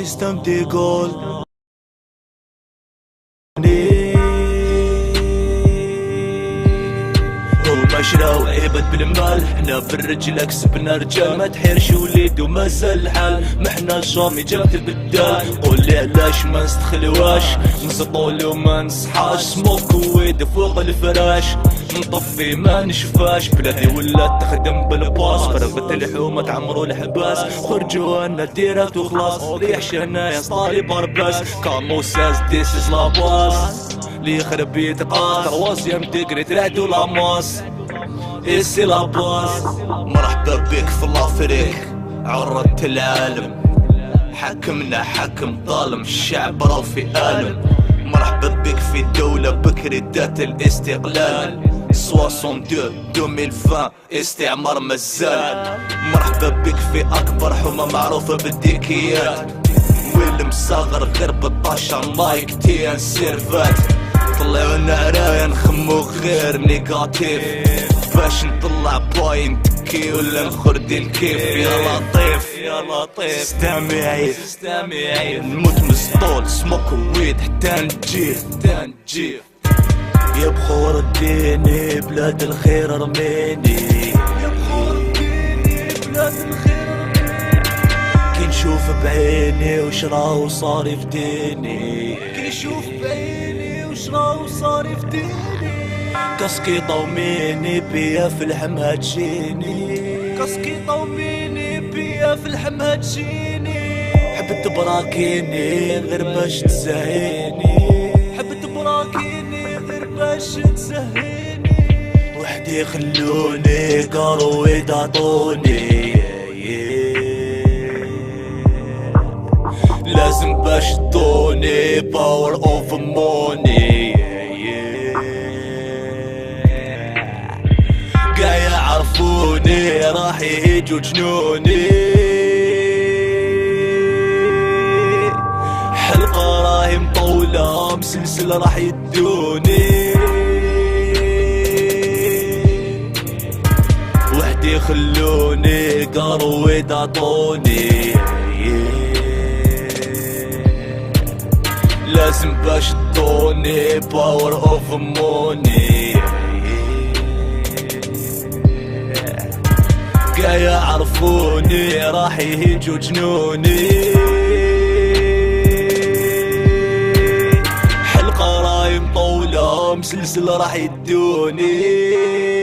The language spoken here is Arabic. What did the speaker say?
سيستم ديغول هما شراو عيبت بالمال، حنا بالرجل كسبنا رجال. ما تحيرش وليد وما زال الحال، ما حنا جامي جابت البدال. قولي علاش ما نستخلواش، نسطول وما نصحاش. سموك ويد فوق الفراش، نطفي ما نشفاش. بلادي ولات تخدم بالباص، فرقت الحومة تعمرو الحباس. خرجوا انا ديرات وخلاص، ريح شنايا سطالي بارباس. كاموساز ديسيز لاباس لي يخرب بيت قاطر واسيام تقري ترعدو لاماس. إيسي لاباس مرحبا بك في الافريك، عرضت العالم. حكمنا حكم ظالم، الشعب راو في ألم. مرحبا بك في دولة بكري دات الاستقلال. 62 2020 استعمار مازال. مرحبا بك في أكبر حومة معروفة بالديكيات، والمصاغر غير بالطاشا مايك تي ان سيرفات. طلعونا عرايا نخمو غير نيجاتيف، باش نطلع بوينت كي ولا نخردي الكيف. يا لطيف يا لطيف استمعي نموت مسطول. سموك ويد حتى نجيف يا بخور اديني بلاد الخير ارميني. يا بخور اديني بلاد الخير ارميني. كي نشوف بعيني وش راهو صار يفديني، كي نشوف بعيني وش راهو صار يفديني. كاسكيطة وميني بيا في الحمها تجيني، كاسكيطة وميني بيا في الحمها تجيني. حبت براكيني غير باش تزهيني، حبت براكيني غير باش تزهيني. وحدي خلوني قرويد عطوني، لازم باش تدوني باور اوف موني. قاع يعرفوني راح يهيجوا جنوني. حلقة راهي مطولة مسلسل راح يدوني. وحدي خلوني قرويد عطوني، لازم باش تدوني باور اوف موني. قاع يعرفوني راح يهيجوا جنوني. حلقة راهي مطولة مسلسل راح يدوني.